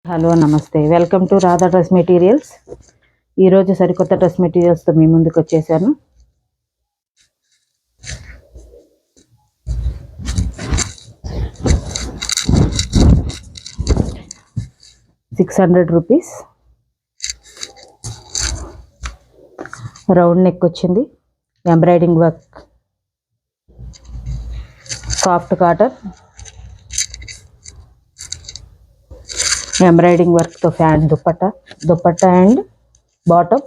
Hello నమస్తే, welcome to Radha dress materials. ఈరోజు సరికొత్త డ్రెస్ మెటీరియల్స్తో మీ ముందుకు వచ్చేసాను. ₹600 రౌండ్ నెక్ వచ్చింది, embroidering work, soft cotton, embroidering వర్క్తో ఫ్యాన్ dupatta and bottom,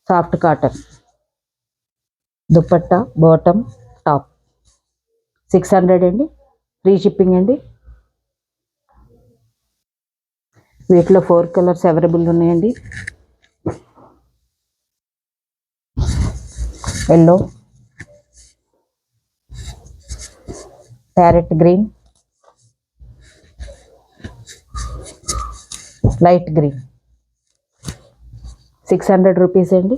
soft cotton dupatta bottom top. 600 అండి, ఫ్రీ షిప్పింగ్ అండి. వీటిలో 4 కలర్స్ అవైలబుల్ ఉన్నాయండి. Yellow, parrot green, light green. ₹600 అండి.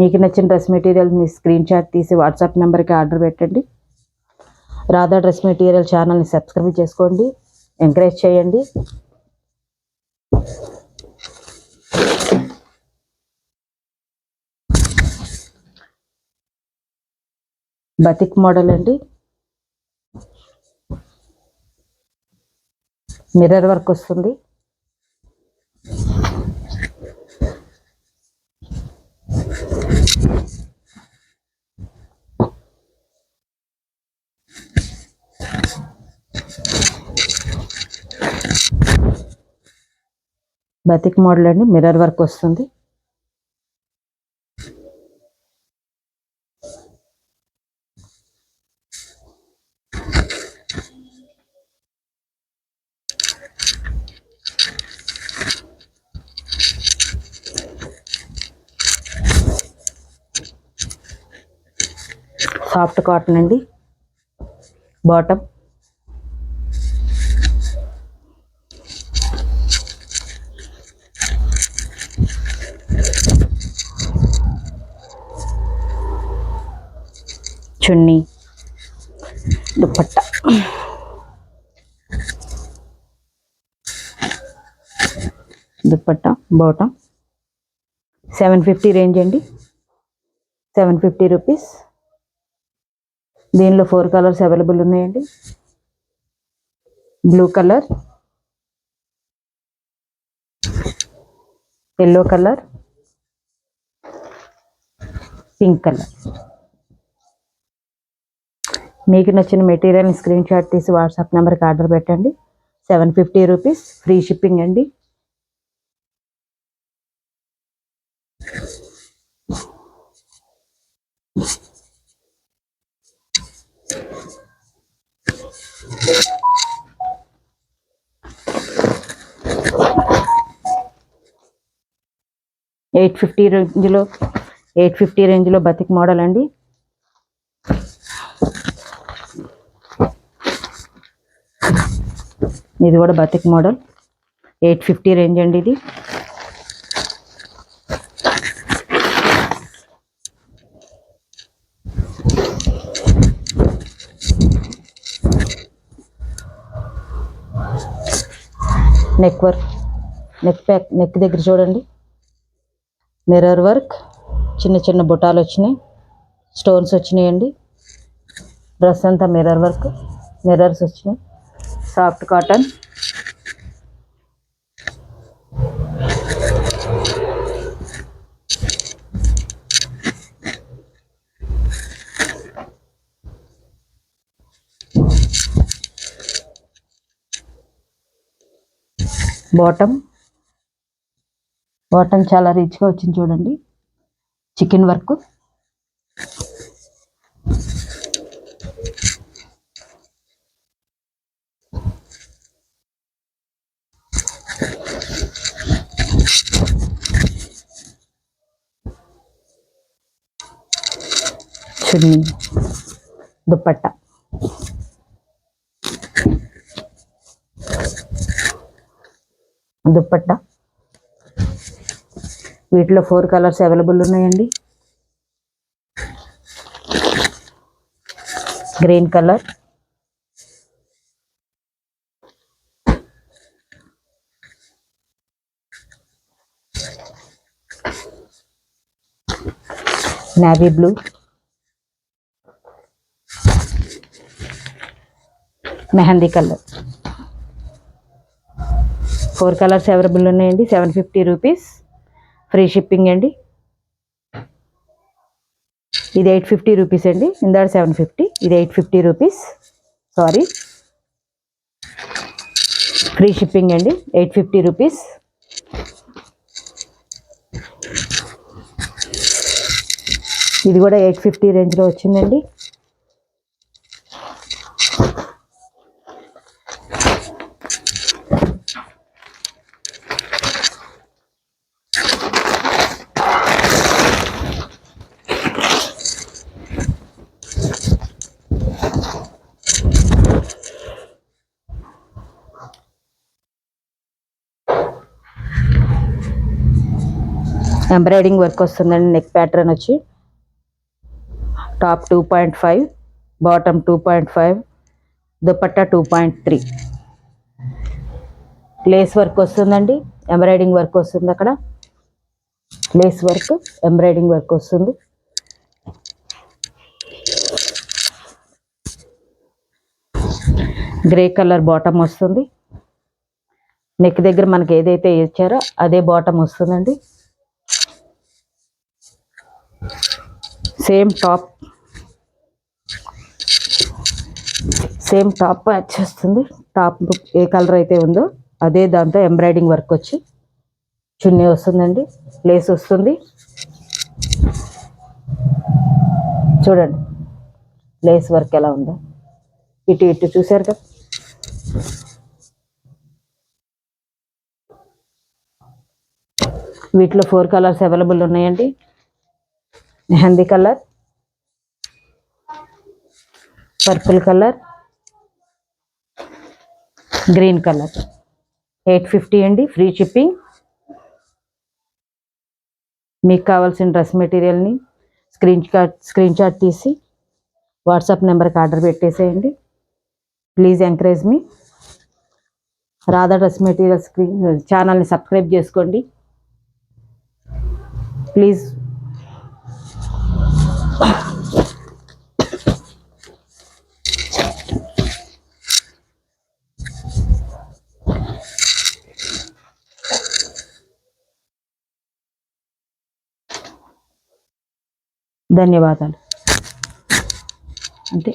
మీకు నచ్చిన డ్రెస్ మెటీరియల్ మీ స్క్రీన్ షాట్ తీసి వాట్సాప్ నెంబర్కి ఆర్డర్ పెట్టండి. రాధా డ్రెస్ మెటీరియల్ ఛానల్ని సబ్స్క్రైబ్ చేసుకోండి, ఎంకరేజ్ చేయండి. బతిక్ మోడల్ అండి, మిర్రర్ వర్క్ వస్తుంది. బతిక్ మోడల్ అండి, మిర్రర్ వర్క్ వస్తుంది. సాఫ్ట్ కాటన్ అండి, బాటమ్, చున్నీ, దుపట్టా, బాటమ్. 750 రేంజ్ అండి, ₹750. దీనిలో 4 కలర్స్ అవైలబుల్ ఉన్నాయండి. Blue colour, yellow colour, pink colour. మీకు నచ్చిన మెటీరియల్ని స్క్రీన్ షాట్ తీసి వాట్సాప్ నెంబర్కి ఆర్డర్ పెట్టండి. ₹750, ఫ్రీ షిప్పింగ్ అండి. $850 రేంజ్లో బతిక్ మోడల్ అండి. ఇది కూడా బతిక్ మోడల్, 850 రేంజ్ అండి. ఇది నెక్ వర్క్, నెక్ దగ్గర చూడండి, మిర్రర్ వర్క్, చిన్న చిన్న బుటాలు వచ్చినాయి, స్టోన్స్ వచ్చినాయండి. డ్రెస్ అంతా మిర్రర్ వర్క్, మిర్రర్స్ వచ్చినాయి. సాఫ్ట్ కాటన్, బాటమ్ చాలా రిచ్గా వచ్చింది చూడండి, చికెన్ వర్క్. చున్నీ, దుపట్టా, వీటిలో 4 కలర్స్ అవైలబుల్ ఉన్నాయండి. Green colour, navy blue, mehndi colour. 4 colours available ఉన్నాయండి. 750 రూపీస్, ఫ్రీ షిప్పింగ్ అండి. ఇది 850 రూపీస్ అండి. ఇందాక 750, ఇది 850 రూపీస్. సారీ, ఫ్రీ షిప్పింగ్ అండి. 850 రూపీస్. ఇది కూడా 850 రేంజ్లో వచ్చిందండి. ఎంబ్రాయిడింగ్ వర్క్ వస్తుందండి. నెక్ ప్యాటర్న్ వచ్చి top 2.5, bottom 2.5, dupatta 2.3. Lace work వస్తుందండి. ఎంబ్రాయిడింగ్ వర్క్ వస్తుంది. అక్కడ లేస్ వర్క్, ఎంబ్రాయిడింగ్ వర్క్ వస్తుంది. గ్రే కలర్ బాటమ్ వస్తుంది. నెక్ దగ్గర మనకి ఏదైతే ఇచ్చారో అదే బాటమ్ వస్తుందండి. సేమ్ టాప్ మ్యాచ్ వస్తుంది. టాప్ ఏ కలర్ అయితే ఉందో అదే దాంతో ఎంబ్రాయిడింగ్ వర్క్ వచ్చి చున్నీ వస్తుందండి. లేస్ వస్తుంది. చూడండి లేస్ వర్క్ ఎలా ఉందో. ఇటు చూసారు కదా. వీటిలో 4 కలర్స్ అవైలబుల్ ఉన్నాయండి. Mehndi colour, purple colour, green colour. 850 అండి, ఫ్రీ షిప్పింగ్. మీకు కావాల్సిన డ్రెస్ మెటీరియల్ని స్క్రీన్ షాట్ తీసి వాట్సాప్ నెంబర్కి ఆర్డర్ పెట్టేసేయండి. Please encourage me. Radha dress materials ఛానల్ని సబ్స్క్రైబ్ చేసుకోండి ప్లీజ్. ధన్యవాదాలు. అంతే.